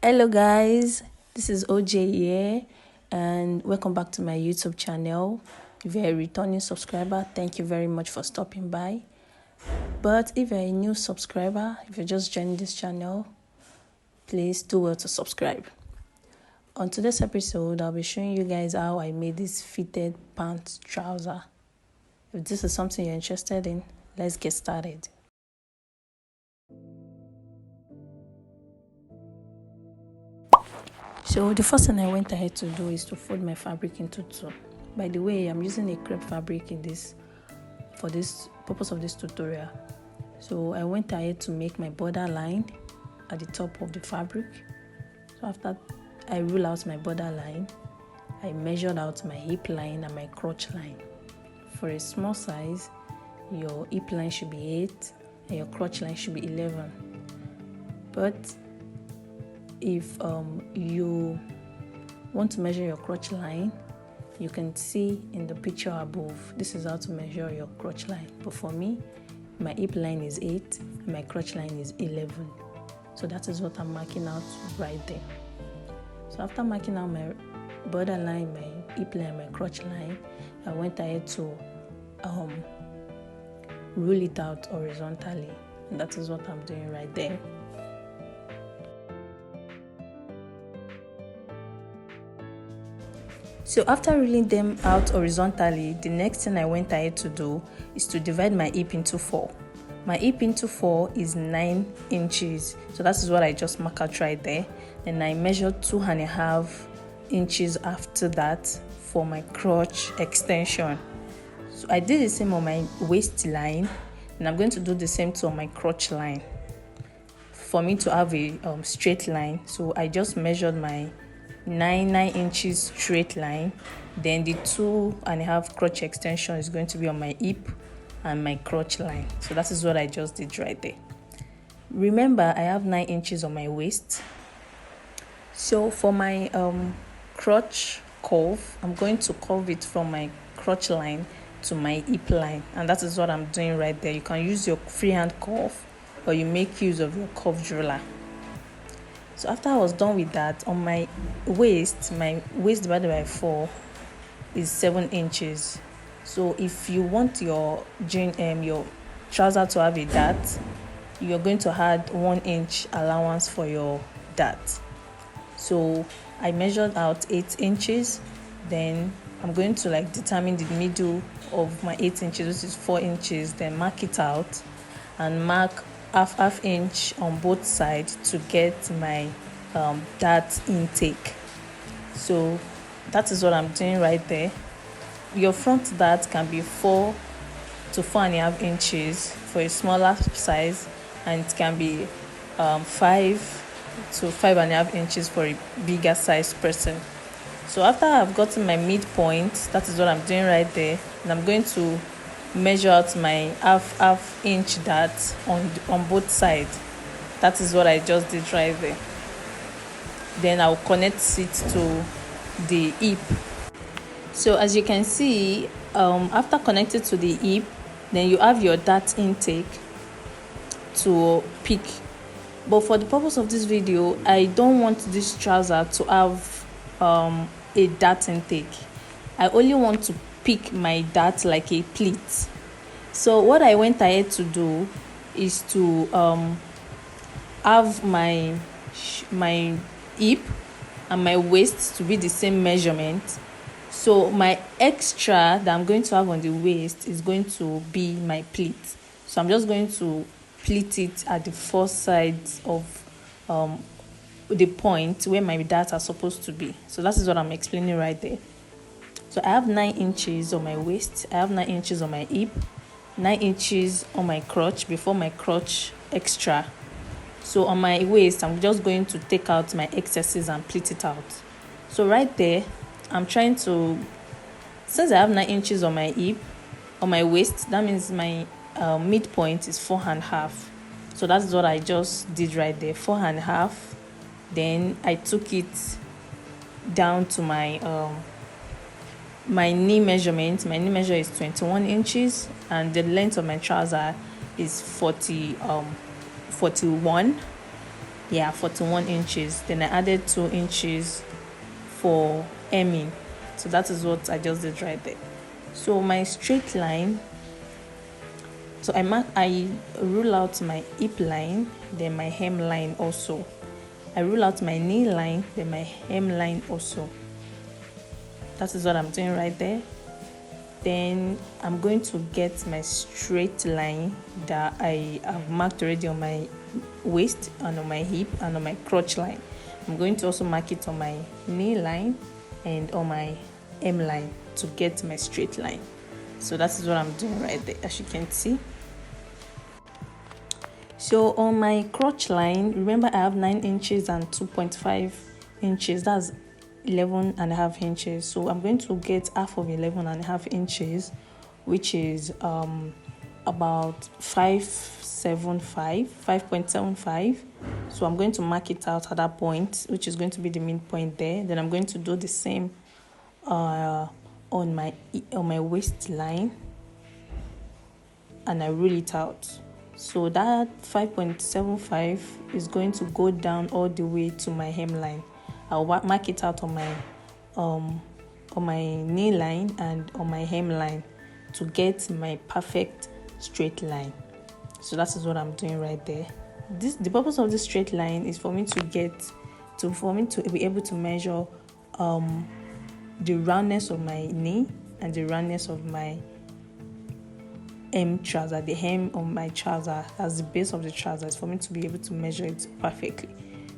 Hello guys, this is OJ here and welcome back to my YouTube channel. If you're a returning subscriber, thank you very much for stopping by. But if you're a new subscriber, if you're just joining this channel, please do well to subscribe. On today's episode, I'll be showing you guys how I made this fitted pants trouser. If this is something you're interested in, let's get started. So the first thing I went ahead to do is to fold my fabric into two. By the way, I'm using a crepe fabric in this for this purpose of this tutorial. So I went ahead to make my border line at the top of the fabric. So after I rule out my border line, I measured out my hip line and my crotch line. For a small size, your hip line should be 8 and your crotch line should be 11. But if you want to measure your crotch line, you can see in the picture above, this is how to measure your crotch line. But for me, my hip line is 8 and my crotch line is 11. So that is what I'm marking out right there. So after marking out my border line, my hip line, my crotch line, I went ahead to rule it out horizontally. And that is what I'm doing right there. So after ruling them out horizontally, the next thing I went ahead to do is to divide my hip into 4. My hip into 4 is 9 inches. So that is what I just marked out right there. And I measured 2.5 inches after that for my crotch extension. So I did the same on my waistline, and I'm going to do the same too on my crotch line. For me to have a straight line, so I just measured my 9 inches straight line, then the 2.5 crotch extension is going to be on my hip and my crotch line. So that is what I just did right there. Remember, I have 9 inches on my waist. So for my crotch curve, I'm going to curve it from my crotch line to my hip line, and that is what I'm doing right there. You can use your freehand curve or you make use of your curved ruler. So after I was done with that, on my waist divided by 4 is 7 inches. So if you want your trouser to have a dart, you're going to add 1 inch allowance for your dart. So I measured out 8 inches. Then I'm going to determine the middle of my 8 inches, which is 4 inches. Then mark it out and mark half inch on both sides to get my dart intake. So that is what I'm doing right there. Your front dart can be 4 to 4.5 inches for a smaller size, and it can be 5 to 5.5 inches for a bigger size person. So after I've gotten my midpoint, that is what I'm doing right there, and I'm going to measure out my half inch dart on both sides. That is what I just did right there. Then I'll connect it to the hip. So as you can see, after connected to the hip, then you have your dart intake to pick. But for the purpose of this video, I don't want this trouser to have a dart intake. I only want to pick my dart like a pleat. So what I went ahead to do is to have my hip and my waist to be the same measurement. So my extra that I'm going to have on the waist is going to be my pleat. So I'm just going to pleat it at the four sides of the point where my darts are supposed to be. So that is what I'm explaining right there. So I have 9 inches on my waist, I have 9 inches on my hip, 9 inches on my crotch before my crotch extra. So on my waist, I'm just going to take out my excesses and pleat it out. So right there, I'm trying to, since I have 9 inches on my hip, on my waist, that means my midpoint is 4.5. So that's what I just did right there, 4.5. Then I took it down to my my knee measurement. My knee measure is 21 inches, and the length of my trouser is 41. yeah, 41 inches. Then I added 2 inches for hemming. So that is what I just did right there. So my straight line, so I rule out my hip line, then my hem line also. I rule out my knee line, then my hem line also. That is what I'm doing right there. Then I'm going to get my straight line that I have marked already on my waist and on my hip and on my crotch line. I'm going to also mark it on my knee line and on my hem line to get my straight line. So that is what I'm doing right there, as you can see. So on my crotch line, remember I have 9 inches and 2.5 inches. That's 11 and a half inches. So I'm going to get half of 11 and a half inches, which is about 5.75. So I'm going to mark it out at that point, which is going to be the midpoint there. Then I'm going to do the same on my waistline, and I rule it out. So that 5.75 is going to go down all the way to my hemline. I'll mark it out on my knee line and on my hemline to get my perfect straight line. So that is what I'm doing right there. The purpose of this straight line is for me to be able to measure the roundness of my knee and the roundness of my hem trouser, the hem of my trouser, as the base of the trouser, is for me to be able to measure it perfectly.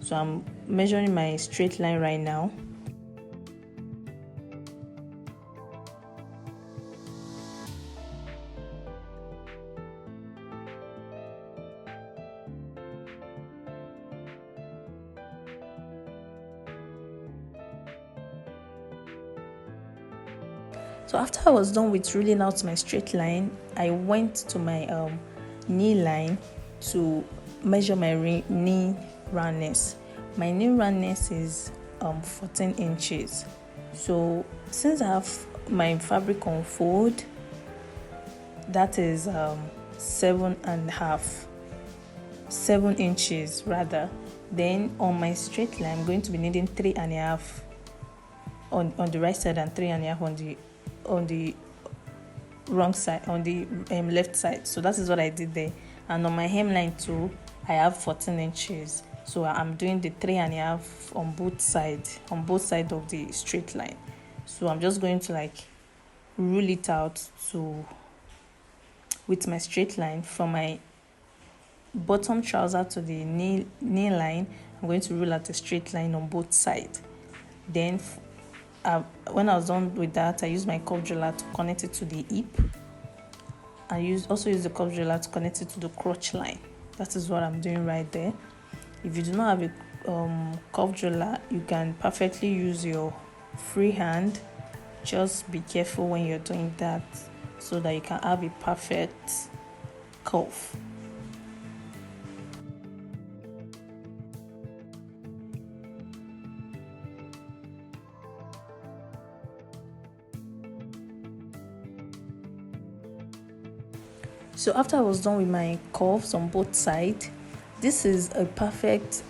So I'm measuring my straight line right now. So after I was done with ruling out my straight line, I went to my knee line to measure my knee roundness. My knee roundness is 14 inches. So since I have my fabric on fold, that is 7 inches rather. Then on my straight line, I'm going to be needing 3.5 on the right side and 3.5 on the wrong side, on the left side. So that is what I did there. And on my hemline too, I have 14 inches. So I'm doing the 3.5 on both sides of the straight line. So I'm just going to rule it out with my straight line from my bottom trouser to the knee line. I'm going to rule out a straight line on both sides. Then when I was done with that, I used my curve driller to connect it to the hip. I also use the curve driller to connect it to the crotch line. That is what I'm doing right there. If you do not have a curve driller, you can perfectly use your free hand. Just be careful when you're doing that so that you can have a perfect curve. So after I was done with my curves on both sides, this is a perfect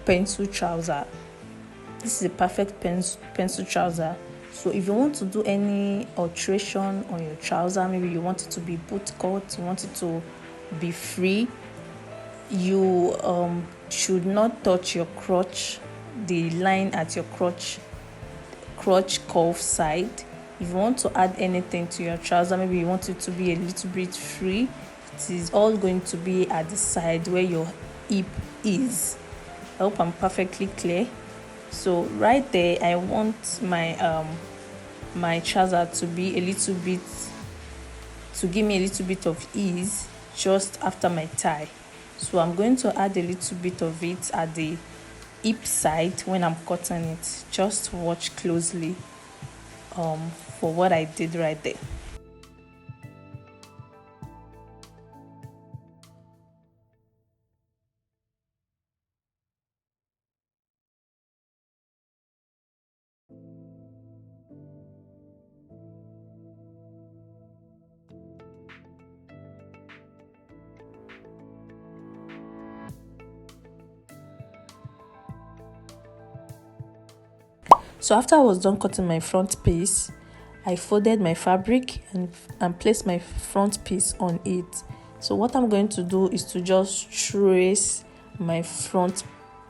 pencil trouser. This is a perfect pencil trouser. So if you want to do any alteration on your trouser, maybe you want it to be boot cut, you want it to be free, you should not touch your crotch, the line at your crotch curve side. If you want to add anything to your trouser, maybe you want it to be a little bit free, it is all going to be at the side where your hip is. I hope I'm perfectly clear. So right there, I want my my trouser to be to give me a little bit of ease just after my tie. So I'm going to add a little bit of it at the hip side when I'm cutting it. Just watch closely for what I did right there. So after I was done cutting my front piece, I folded my fabric and placed my front piece on it. So what I'm going to do is to just trace my front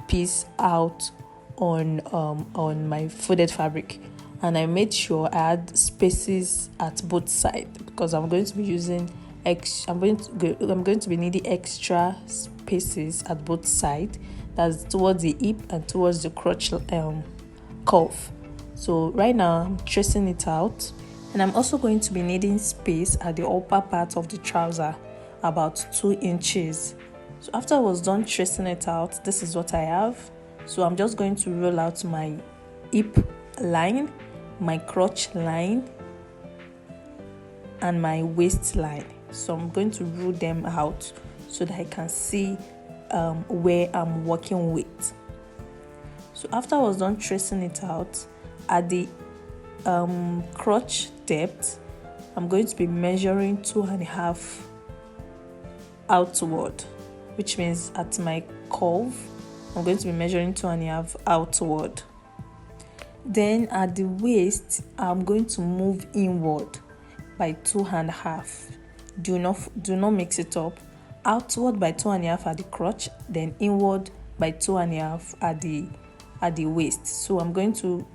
piece out on my folded fabric, and I made sure I had spaces at both sides because I'm going to be using I'm going to be needing extra spaces at both sides. That's towards the hip and towards the crotch cuff. So right now I'm tracing it out, and I'm also going to be needing space at the upper part of the trouser, about 2 inches. So after I was done tracing it out, this is what I have. So I'm just going to roll out my hip line, my crotch line, and my waistline. So I'm going to rule them out so that I can see where I'm working with. So after I was done tracing it out, at the crotch depth, I'm going to be measuring 2.5 outward, which means at my curve, I'm going to be measuring 2.5 outward. Then at the waist, I'm going to move inward by 2.5. Do not mix it up. Outward by 2.5 at the crotch, then inward by 2.5 at the waist. So I'm going to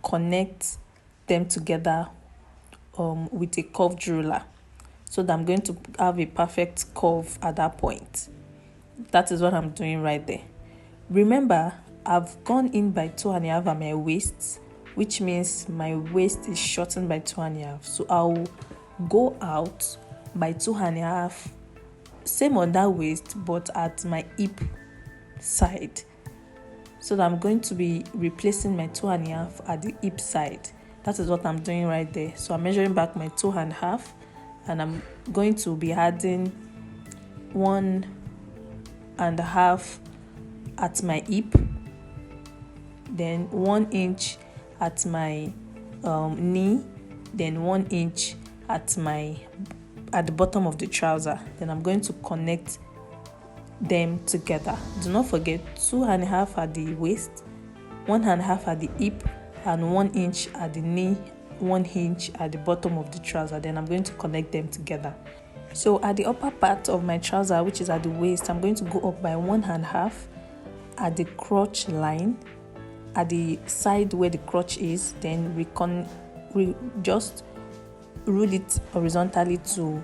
connect them together with a curved ruler, so that I'm going to have a perfect curve at that point. That is what I'm doing right there. Remember, I've gone in by 2.5 at my waist, which means my waist is shortened by 2.5. So I'll go out by 2.5, same on that waist, but at my hip side. So that I'm going to be replacing my 2.5 at the hip side. That is what I'm doing right there. So I'm measuring back my 2.5, and I'm going to be adding 1.5 at my hip, then 1 inch at my knee, then 1 inch at the bottom of the trouser. Then I'm going to connect them together. Do not forget 2.5 at the waist, 1.5 at the hip, and 1 inch at the knee, 1 inch at the bottom of the trouser. Then I'm going to connect them together. So at the upper part of my trouser, which is at the waist, I'm going to go up by 1.5 at the crotch line, at the side where the crotch is. Then we just rule it horizontally to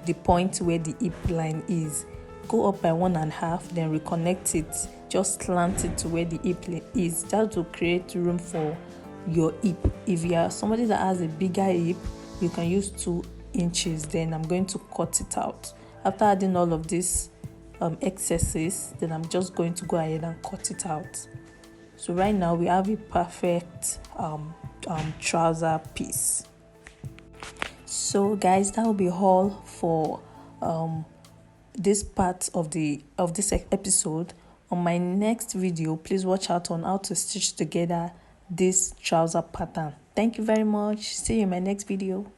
the point where the hip line is. Go up by 1.5, then reconnect it, just slant it to where the hip is, just to create room for your hip. If you are somebody that has a bigger hip, you can use 2 inches. Then I'm going to cut it out. After adding all of these excesses, then I'm just going to go ahead and cut it out. So right now we have a perfect trouser piece. So guys, that will be all for this part of this episode. On my next video, please watch out on how to stitch together this trouser pattern. Thank you very much. See you in my next video.